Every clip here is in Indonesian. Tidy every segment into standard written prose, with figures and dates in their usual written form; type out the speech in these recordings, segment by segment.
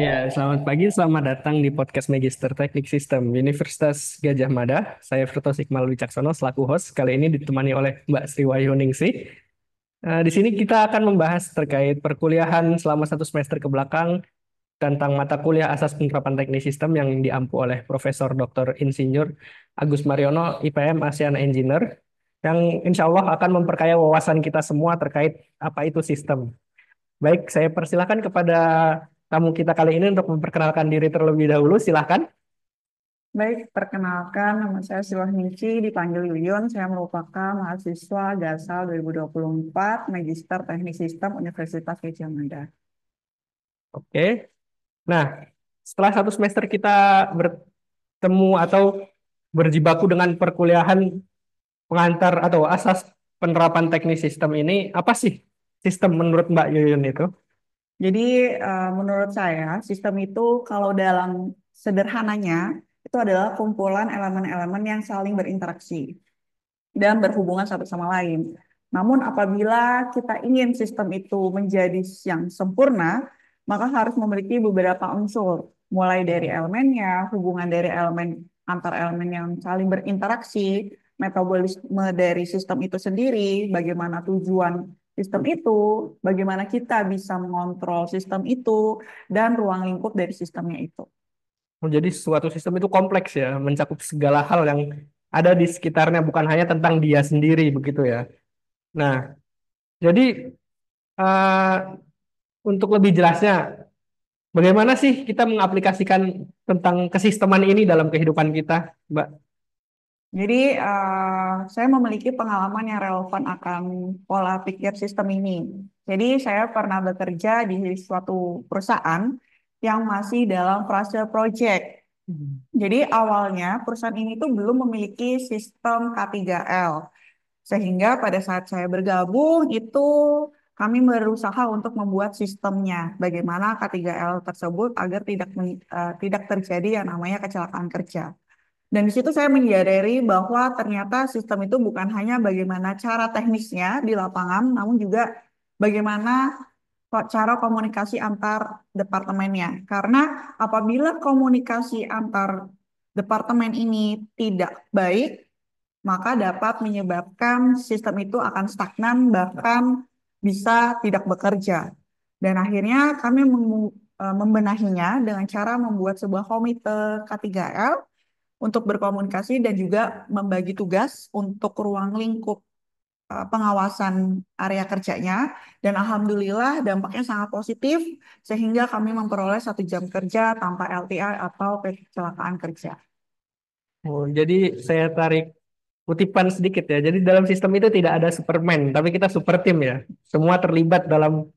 Ya, selamat pagi, selamat datang di podcast Magister Teknik Sistem Universitas Gajah Mada. Saya Firtos Iqmal Wicaksono selaku host. Kali ini ditemani oleh Mbak Sri Wahyuningsi. Di sini kita akan membahas terkait perkuliahan selama 1 semester ke belakang tentang mata kuliah Asas Penerapan Teknik Sistem yang diampu oleh Profesor Dr. Insinyur Agus Mariono, IPM ASEAN Engineer, yang insya Allah akan memperkaya wawasan kita semua terkait apa itu sistem. Baik, saya persilakan kepada tamu kita kali ini untuk memperkenalkan diri terlebih dahulu. Silahkan. Baik, perkenalkan nama saya Silwah Ningsi, dipanggil Yuyun. Saya merupakan mahasiswa GASAL 2024, Magister Teknik Sistem Universitas Gadjah Mada. Oke. Nah, setelah 1 semester kita bertemu atau berjibaku dengan perkuliahan pengantar atau asas penerapan teknik sistem ini, apa sih sistem menurut Mbak Yuyun itu? Jadi, menurut saya, sistem itu kalau dalam sederhananya, itu adalah kumpulan elemen-elemen yang saling berinteraksi dan berhubungan satu sama lain. Namun apabila kita ingin sistem itu menjadi yang sempurna, maka harus memiliki beberapa unsur, mulai dari elemennya, hubungan dari elemen antar elemen yang saling berinteraksi, metabolisme dari sistem itu sendiri, bagaimana tujuan sistem itu, bagaimana kita bisa mengontrol sistem itu, dan ruang lingkup dari sistemnya itu. Jadi suatu sistem itu kompleks ya, mencakup segala hal yang ada di sekitarnya, bukan hanya tentang dia sendiri, begitu ya. Nah, jadi eh, untuk lebih jelasnya, bagaimana sih kita mengaplikasikan tentang kesisteman ini dalam kehidupan kita, Mbak? Jadi, saya memiliki pengalaman yang relevan akan pola pikir sistem ini. Jadi, saya pernah bekerja di suatu perusahaan yang masih dalam fase project. Hmm. Jadi, awalnya perusahaan ini tuh belum memiliki sistem K3L. Sehingga pada saat saya bergabung, itu kami berusaha untuk membuat sistemnya. Bagaimana K3L tersebut agar tidak terjadi yang namanya kecelakaan kerja. Dan di situ saya menyadari bahwa ternyata sistem itu bukan hanya bagaimana cara teknisnya di lapangan, namun juga bagaimana cara komunikasi antar departemennya. Karena apabila komunikasi antar departemen ini tidak baik, maka dapat menyebabkan sistem itu akan stagnan, bahkan bisa tidak bekerja. Dan akhirnya kami membenahinya dengan cara membuat sebuah komite K3L untuk berkomunikasi dan juga membagi tugas untuk ruang lingkup pengawasan area kerjanya. Dan alhamdulillah dampaknya sangat positif sehingga kami memperoleh 1 jam kerja tanpa LTI atau kecelakaan kerja. Oh, jadi saya tarik kutipan sedikit ya. Jadi dalam sistem itu tidak ada Superman, tapi kita super tim ya. Semua terlibat dalam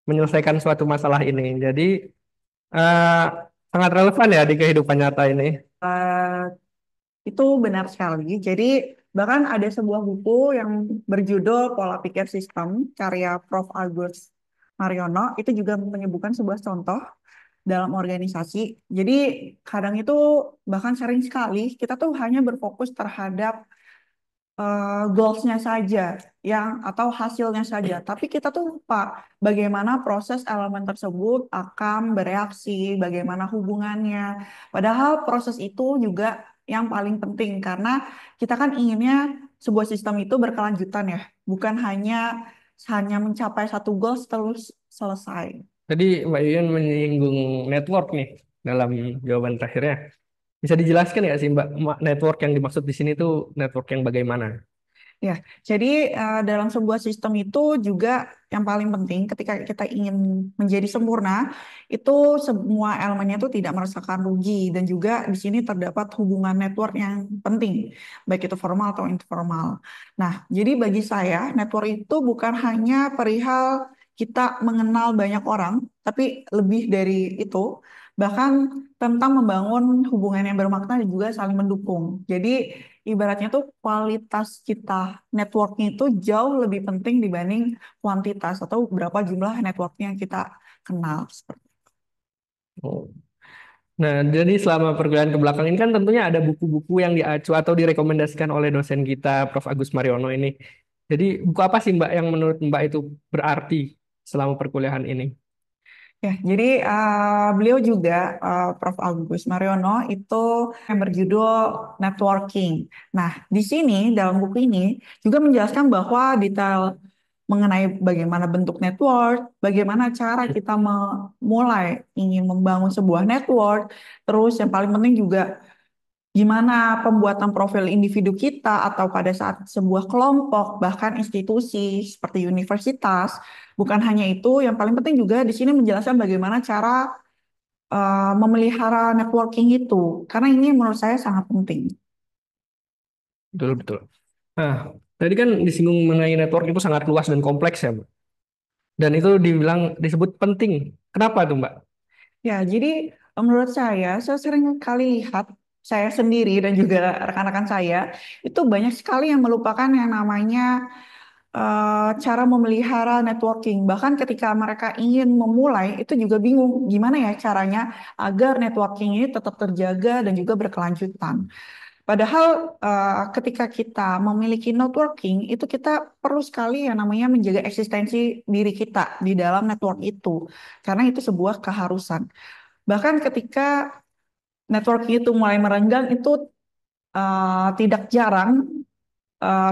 menyelesaikan suatu masalah ini. Jadi eh, sangat relevan ya di kehidupan nyata ini. Eh, itu benar sekali. Jadi bahkan ada sebuah buku yang berjudul Pola Pikir Sistem karya Prof. Agus Mariono itu juga menyebutkan sebuah contoh dalam organisasi. Jadi kadang itu bahkan sering sekali kita tuh hanya berfokus terhadap goals-nya saja yang atau hasilnya saja. Tapi kita tuh lupa bagaimana proses elemen tersebut akan bereaksi, bagaimana hubungannya. Padahal proses itu juga yang paling penting karena kita kan inginnya sebuah sistem itu berkelanjutan ya, bukan hanya mencapai satu goals terus selesai. Tadi Mbak Yuyun menyinggung network nih dalam jawaban terakhirnya. Bisa dijelaskan nggak sih Mbak, network yang dimaksud di sini tuh network yang bagaimana? Ya, jadi dalam sebuah sistem itu juga yang paling penting ketika kita ingin menjadi sempurna, itu semua elemennya itu tidak merasakan rugi dan juga di sini terdapat hubungan network yang penting, baik itu formal atau informal. Nah, jadi bagi saya network itu bukan hanya perihal kita mengenal banyak orang, tapi lebih dari itu, bahkan tentang membangun hubungan yang bermakna dan juga saling mendukung. Jadi ibaratnya tuh kualitas kita networknya itu jauh lebih penting dibanding kuantitas atau berapa jumlah networknya yang kita kenal. Oh. Nah, jadi selama perkuliahan ke belakang ini kan tentunya ada buku-buku yang diacu atau direkomendasikan oleh dosen kita, Prof. Agus Mariono ini. Jadi buku apa sih Mbak yang menurut Mbak itu berarti selama perkuliahan ini? Ya, jadi beliau juga Prof. Agus Mariono itu yang berjudul Networking. Nah, di sini dalam buku ini juga menjelaskan bahwa detail mengenai bagaimana bentuk network, bagaimana cara kita memulai ingin membangun sebuah network, terus yang paling penting juga gimana pembuatan profil individu kita atau pada saat sebuah kelompok, bahkan institusi seperti universitas. Bukan hanya itu, yang paling penting juga di sini menjelaskan bagaimana cara memelihara networking itu. Karena ini menurut saya sangat penting. Betul, betul. Nah, tadi kan disinggung mengenai network itu sangat luas dan kompleks ya, Mbak. Dan itu dibilang disebut penting. Kenapa tuh, Mbak? Ya, jadi menurut saya sering kali lihat saya sendiri dan juga rekan-rekan saya itu banyak sekali yang melupakan yang namanya cara memelihara networking. Bahkan ketika mereka ingin memulai, itu juga bingung gimana ya caranya agar networking ini tetap terjaga dan juga berkelanjutan. Padahal ketika kita memiliki networking, itu kita perlu sekali yang namanya menjaga eksistensi diri kita di dalam network itu. Karena itu sebuah keharusan. Bahkan ketika networking itu mulai merenggang, itu tidak jarang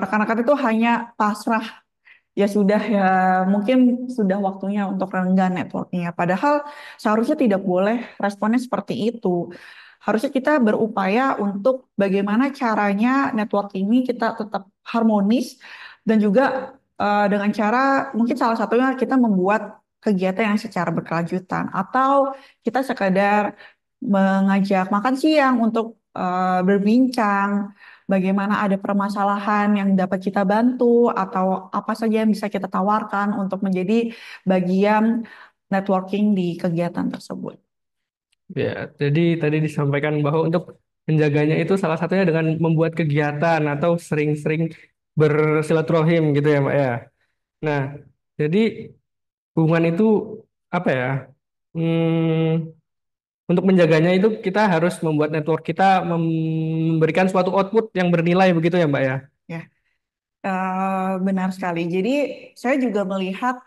rekan-rekan itu hanya pasrah. Ya sudah ya, mungkin sudah waktunya untuk renggang networkingnya. Padahal seharusnya tidak boleh responnya seperti itu. Harusnya kita berupaya untuk bagaimana caranya network ini kita tetap harmonis dan juga dengan cara mungkin salah satunya kita membuat kegiatan yang secara berkelanjutan atau kita sekadar mengajak makan siang untuk berbincang bagaimana ada permasalahan yang dapat kita bantu atau apa saja yang bisa kita tawarkan untuk menjadi bagian networking di kegiatan tersebut. Ya, jadi tadi disampaikan bahwa untuk menjaganya itu salah satunya dengan membuat kegiatan atau sering-sering bersilaturahim gitu ya, Mbak ya. Nah, jadi hubungan itu apa ya? Untuk menjaganya itu kita harus membuat network kita memberikan suatu output yang bernilai begitu ya, Mbak ya. Ya, benar sekali. Jadi saya juga melihat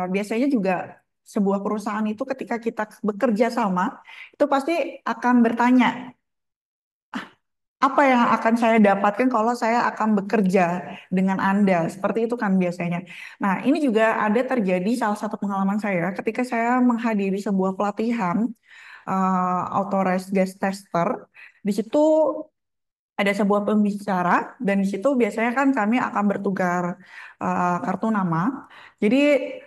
biasanya juga sebuah perusahaan itu ketika kita bekerja sama itu pasti akan bertanya apa yang akan saya dapatkan kalau saya akan bekerja dengan Anda? Seperti itu kan biasanya. Nah, ini juga ada terjadi salah satu pengalaman saya ketika saya menghadiri sebuah pelatihan authorized guest tester. Di situ ada sebuah pembicara dan di situ biasanya kan kami akan bertukar kartu nama. Jadi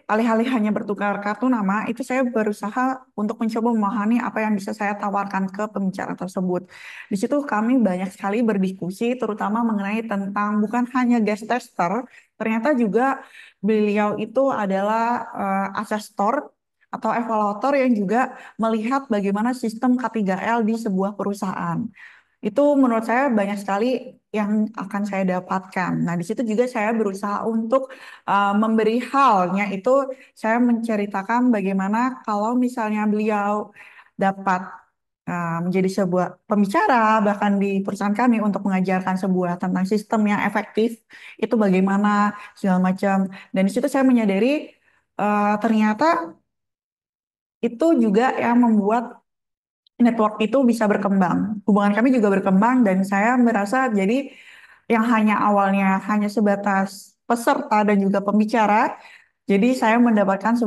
alih-alih hanya bertukar kartu nama, itu saya berusaha untuk mencoba memahami apa yang bisa saya tawarkan ke pembicara tersebut. Di situ kami banyak sekali berdiskusi, terutama mengenai tentang bukan hanya guest tester, ternyata juga beliau itu adalah asesor atau evaluator yang juga melihat bagaimana sistem K3L di sebuah perusahaan. Itu menurut saya banyak sekali yang akan saya dapatkan. Nah, di situ juga saya berusaha untuk memberi halnya itu saya menceritakan bagaimana kalau misalnya beliau dapat menjadi sebuah pembicara bahkan di perusahaan kami untuk mengajarkan sebuah tentang sistem yang efektif itu bagaimana segala macam. Dan di situ saya menyadari ternyata itu juga yang membuat network itu bisa berkembang. Hubungan kami juga berkembang dan saya merasa jadi yang hanya awalnya hanya sebatas peserta dan juga pembicara, jadi saya mendapatkan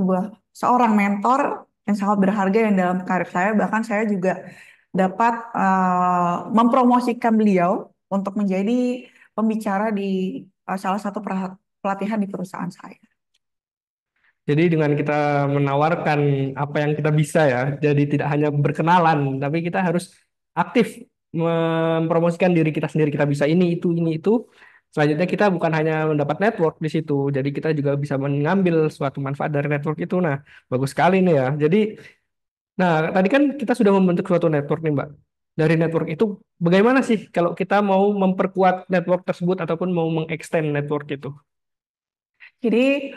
seorang mentor yang sangat berharga yang dalam karir saya. Bahkan saya juga dapat mempromosikan beliau untuk menjadi pembicara di salah satu pelatihan di perusahaan saya. Jadi dengan kita menawarkan apa yang kita bisa ya, jadi tidak hanya berkenalan, tapi kita harus aktif mempromosikan diri kita sendiri. Kita bisa ini, itu. Selanjutnya kita bukan hanya mendapat network di situ, jadi kita juga bisa mengambil suatu manfaat dari network itu. Nah, bagus sekali nih ya. Jadi, nah tadi kan kita sudah membentuk suatu network nih, Mbak. Dari network itu, bagaimana sih kalau kita mau memperkuat network tersebut ataupun mau mengextend network itu? Jadi,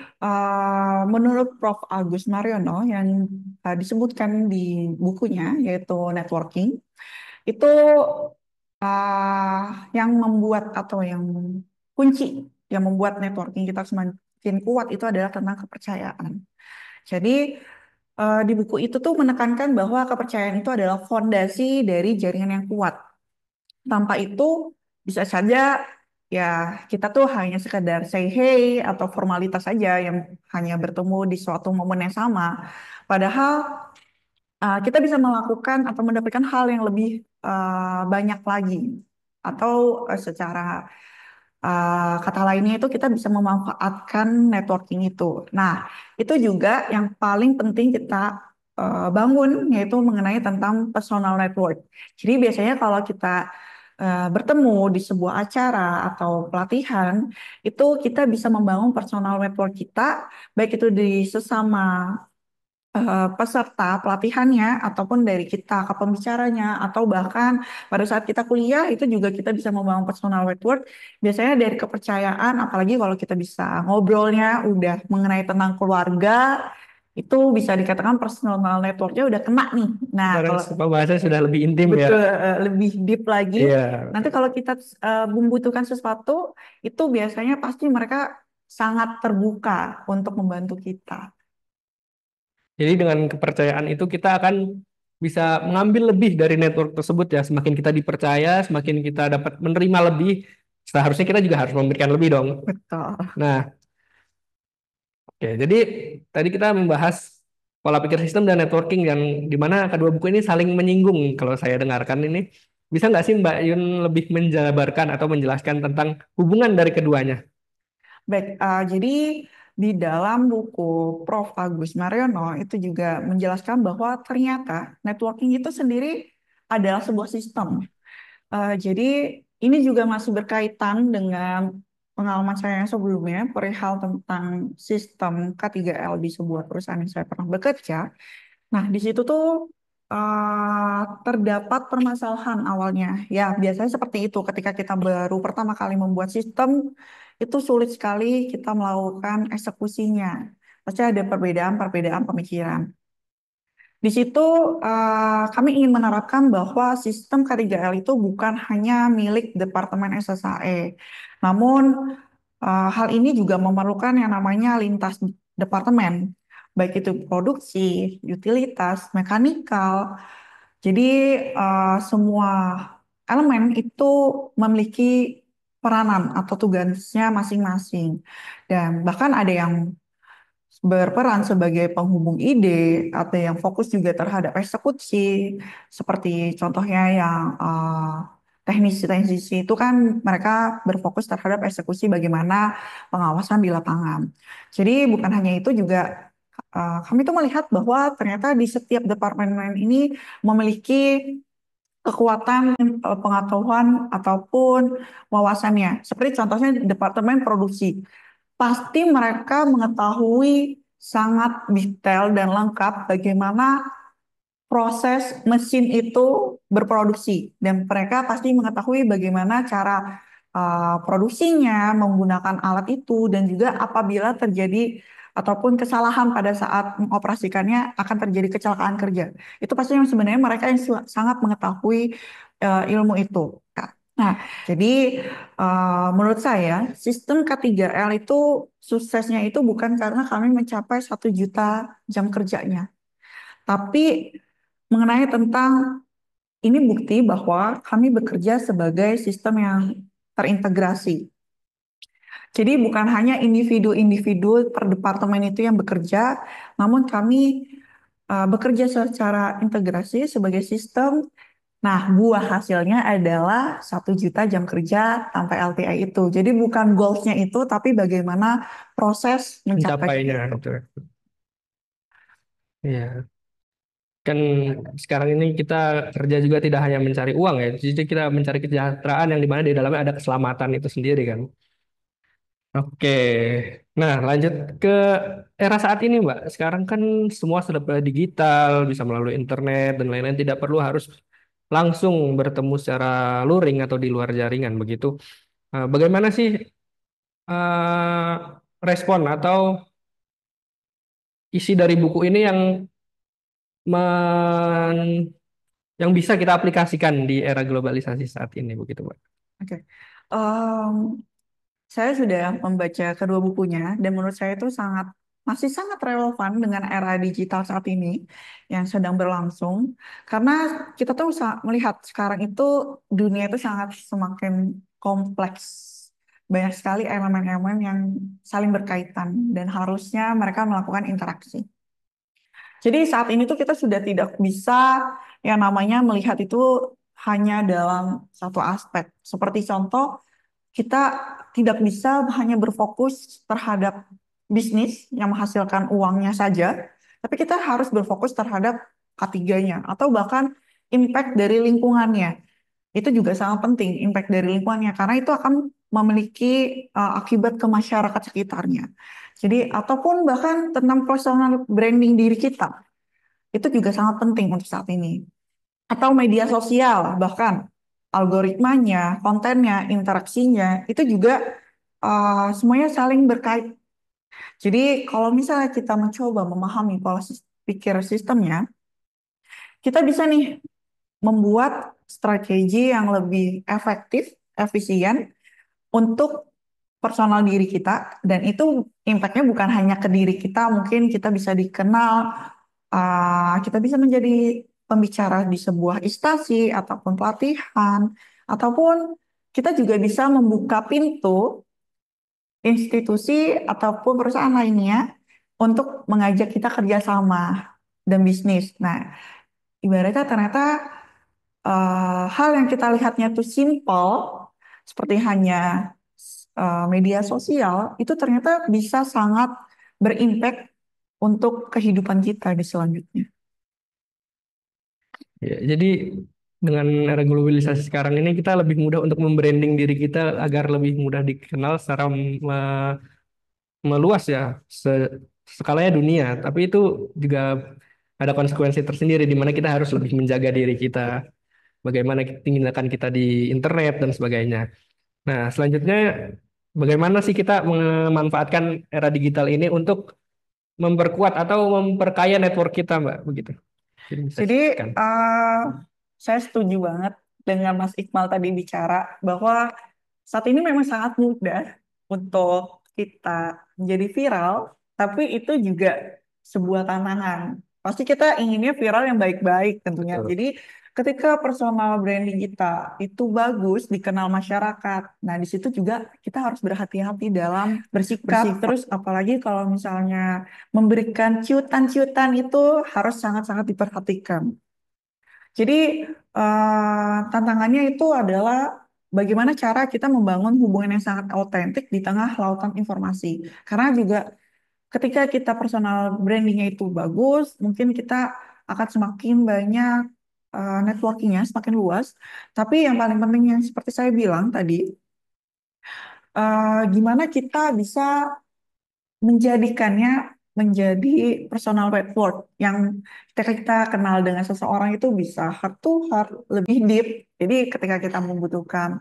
menurut Prof. Agus Mariono yang disebutkan di bukunya, yaitu Networking, itu yang membuat atau yang kunci yang membuat networking kita semakin kuat itu adalah tentang kepercayaan. Jadi, Di buku itu tuh menekankan bahwa kepercayaan itu adalah fondasi dari jaringan yang kuat. Tanpa itu bisa saja ya kita tuh hanya sekedar say hey atau formalitas saja yang hanya bertemu di suatu momen yang sama. Padahal kita bisa melakukan atau mendapatkan hal yang lebih banyak lagi. Atau secara kata lainnya itu kita bisa memanfaatkan networking itu. Nah, itu juga yang paling penting kita bangun yaitu mengenai tentang personal network. Jadi biasanya kalau kita bertemu di sebuah acara atau pelatihan, itu kita bisa membangun personal network kita, baik itu di sesama peserta pelatihannya ataupun dari kita ke pembicaranya atau bahkan pada saat kita kuliah itu juga kita bisa membangun personal network biasanya dari kepercayaan apalagi kalau kita bisa ngobrolnya udah mengenai tentang keluarga itu bisa dikatakan personal networknya udah kena nih. Nah, Sekarang kalau pembahasan sudah lebih intim ya. betul lebih deep lagi Iya. nanti kalau kita membutuhkan sesuatu itu biasanya pasti mereka sangat terbuka untuk membantu kita. Jadi dengan kepercayaan itu kita akan bisa mengambil lebih dari network tersebut ya. Semakin kita dipercaya, semakin kita dapat menerima lebih, seharusnya kita juga harus memberikan lebih dong. Betul. Nah, oke. Jadi tadi kita membahas pola pikir sistem dan networking yang di mana kedua buku ini saling menyinggung kalau saya dengarkan ini. Bisa nggak sih Mbak Yun lebih menjabarkan atau menjelaskan tentang hubungan dari keduanya? Baik, jadi di dalam buku Prof. Agus Mariono itu juga menjelaskan bahwa ternyata networking itu sendiri adalah sebuah sistem. Jadi ini juga masih berkaitan dengan pengalaman saya yang sebelumnya perihal tentang sistem K3L di sebuah perusahaan yang saya pernah bekerja. Nah, di situ tuh terdapat permasalahan awalnya. Ya, biasanya seperti itu. Ketika kita baru pertama kali membuat sistem, itu sulit sekali kita melakukan eksekusinya. Pasti ada perbedaan-perbedaan pemikiran. Di situ kami ingin menerapkan bahwa sistem K3L itu bukan hanya milik Departemen SSAE. Namun hal ini juga memerlukan yang namanya lintas departemen, baik itu produksi, utilitas, mekanikal. Jadi semua elemen itu memiliki peranan atau tugasnya masing-masing. Dan bahkan ada yang berperan sebagai penghubung ide atau yang fokus juga terhadap eksekusi seperti contohnya yang teknisi-teknisi itu kan mereka berfokus terhadap eksekusi bagaimana pengawasan di lapangan. Jadi bukan hanya itu juga kami tuh melihat bahwa ternyata di setiap departemen ini memiliki kekuatan pengetahuan ataupun wawasannya. Seperti contohnya departemen produksi pasti mereka mengetahui sangat detail dan lengkap bagaimana proses mesin itu berproduksi dan mereka pasti mengetahui bagaimana cara produksinya menggunakan alat itu dan juga apabila terjadi ataupun kesalahan pada saat mengoperasikannya akan terjadi kecelakaan kerja. Itu pasti yang sebenarnya mereka yang sangat mengetahui ilmu itu. Nah, jadi menurut saya sistem K3L itu suksesnya itu bukan karena kami mencapai 1 juta jam kerjanya, tapi mengenai tentang ini bukti bahwa kami bekerja sebagai sistem yang terintegrasi. Jadi bukan hanya individu-individu per departemen itu yang bekerja, namun kami bekerja secara integrasi sebagai sistem. Nah, buah hasilnya adalah 1 juta jam kerja tanpa LTI itu. Jadi bukan goals-nya itu, tapi bagaimana proses mencapai. Mencapainya gitu. Iya. Kan sekarang ini kita kerja juga tidak hanya mencari uang ya, jadi kita mencari kesejahteraan yang dimana di dalamnya ada keselamatan itu sendiri kan. Oke, nah lanjut ke era saat ini Mbak. Sekarang kan semua sudah digital, bisa melalui internet dan lain-lain, tidak perlu harus langsung bertemu secara luring atau di luar jaringan begitu. Bagaimana sih respon atau isi dari buku ini yang men- yang bisa kita aplikasikan di era globalisasi saat ini begitu Mbak? Oke. Em, saya sudah membaca kedua bukunya dan menurut saya itu sangat masih sangat relevan dengan era digital saat ini yang sedang berlangsung. Karena kita tuh melihat sekarang itu dunia itu sangat semakin kompleks. Banyak sekali elemen-elemen yang saling berkaitan dan harusnya mereka melakukan interaksi. Jadi saat ini tuh kita sudah tidak bisa yang namanya melihat itu hanya dalam satu aspek. Seperti contoh, kita tidak bisa hanya berfokus terhadap bisnis yang menghasilkan uangnya saja, tapi kita harus berfokus terhadap ketiganya atau bahkan impact dari lingkungannya. Itu juga sangat penting, impact dari lingkungannya, karena itu akan memiliki akibat ke masyarakat sekitarnya. Jadi, ataupun bahkan tentang personal branding diri kita, itu juga sangat penting untuk saat ini. Atau media sosial, bahkan algoritmanya, kontennya, interaksinya, itu juga semuanya saling berkait. Jadi kalau misalnya kita mencoba memahami pola pikir sistemnya, kita bisa nih membuat strategi yang lebih efektif, efisien untuk personal diri kita, dan itu impactnya bukan hanya ke diri kita, mungkin kita bisa dikenal, kita bisa menjadi pembicara di sebuah instansi ataupun pelatihan, ataupun kita juga bisa membuka pintu institusi ataupun perusahaan lainnya untuk mengajak kita kerjasama dan bisnis. Nah, ibaratnya ternyata hal yang kita lihatnya tuh simple, seperti hanya media sosial, itu ternyata bisa sangat berimpact untuk kehidupan kita di selanjutnya. Ya, jadi dengan era globalisasi sekarang ini kita lebih mudah untuk membranding diri kita agar lebih mudah dikenal secara meluas ya, skalanya dunia. Tapi itu juga ada konsekuensi tersendiri di mana kita harus lebih menjaga diri kita, bagaimana tindakan kita di internet dan sebagainya. Nah, selanjutnya bagaimana sih kita memanfaatkan era digital ini untuk memperkuat atau memperkaya network kita, Mbak? Begitu. Jadi bisa Jadi jelaskan. saya setuju banget dengan Mas Iqbal tadi bicara bahwa saat ini memang sangat mudah untuk kita menjadi viral, tapi itu juga sebuah tantangan. Pasti kita inginnya viral yang baik-baik tentunya. Betul. Jadi ketika personal branding kita itu bagus, dikenal masyarakat, nah di situ juga kita harus berhati-hati dalam bersikap. Terus apalagi kalau misalnya memberikan ciutan-ciutan itu harus sangat-sangat diperhatikan. Jadi tantangannya itu adalah bagaimana cara kita membangun hubungan yang sangat autentik di tengah lautan informasi. Karena juga ketika kita personal brandingnya itu bagus, mungkin kita akan semakin banyak networkingnya semakin luas. Tapi yang paling penting yang seperti saya bilang tadi, gimana kita bisa menjadikannya menjadi personal network yang ketika kita kenal dengan seseorang itu bisa heart to heart, lebih deep. Jadi ketika kita membutuhkan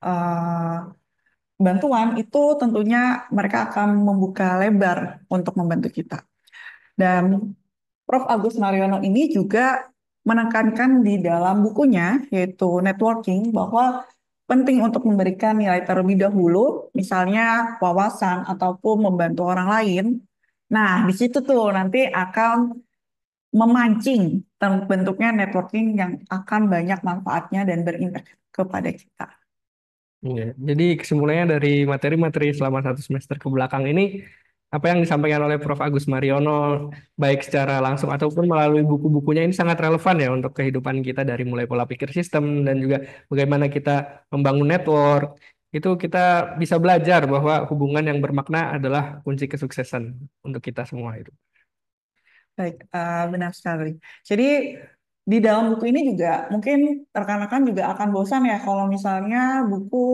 eh, bantuan itu tentunya mereka akan membuka lebar untuk membantu kita. Dan Prof. Agus Mariono ini juga menekankan di dalam bukunya, yaitu Networking, bahwa penting untuk memberikan nilai terlebih dahulu, misalnya wawasan ataupun membantu orang lain. Nah, di situ tuh nanti akan memancing bentuknya networking yang akan banyak manfaatnya dan berimpact kepada kita. Iya. Jadi kesimpulannya dari materi-materi selama 1 semester ke belakang ini, apa yang disampaikan oleh Prof. Agus Mariono, baik secara langsung ataupun melalui buku-bukunya ini sangat relevan ya untuk kehidupan kita dari mulai pola pikir sistem dan juga bagaimana kita membangun network. Itu kita bisa belajar bahwa hubungan yang bermakna adalah kunci kesuksesan untuk kita semua itu. Baik, benar sekali. Jadi di dalam buku ini juga mungkin rekan-rekan juga akan bosan ya kalau misalnya buku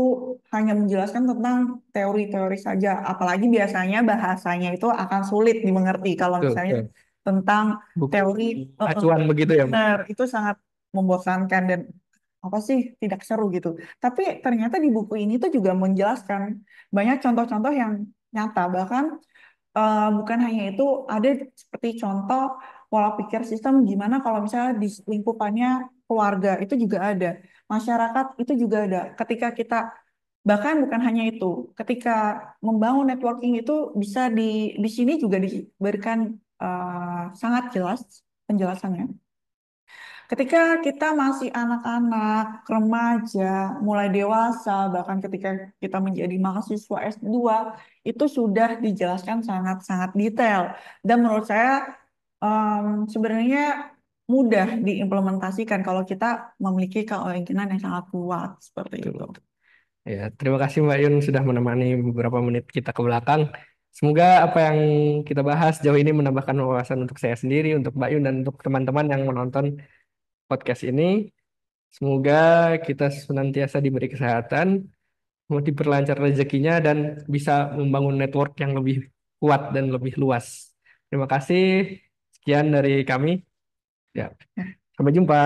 hanya menjelaskan tentang teori-teori saja. Apalagi biasanya bahasanya itu akan sulit dimengerti kalau Betul, misalnya betul. tentang Buku teori. acuan begitu ya, Mbak? Benar, itu sangat membosankan dan apa sih tidak seru gitu. Tapi ternyata di buku ini tuh juga menjelaskan banyak contoh-contoh yang nyata. Bahkan bukan hanya itu, ada seperti contoh pola pikir sistem gimana kalau misalnya di lingkupannya keluarga itu juga ada, masyarakat itu juga ada. Ketika kita Bahkan bukan hanya itu, ketika membangun networking itu bisa di sini juga diberikan sangat jelas penjelasannya. Ketika kita masih anak-anak, remaja, mulai dewasa, bahkan ketika kita menjadi mahasiswa S2, itu sudah dijelaskan sangat-sangat detail. Dan menurut saya sebenarnya mudah diimplementasikan kalau kita memiliki keyakinan yang sangat kuat seperti Betul, itu. betul. Ya, terima kasih Mbak Yun sudah menemani beberapa menit kita ke belakang. Semoga apa yang kita bahas jauh ini menambahkan wawasan untuk saya sendiri, untuk Mbak Yun, dan untuk teman-teman yang menonton podcast ini. Semoga kita senantiasa diberi kesehatan, mau diperlancar rezekinya, dan bisa membangun network yang lebih kuat dan lebih luas. Terima kasih. Sekian dari kami. Ya, sampai jumpa.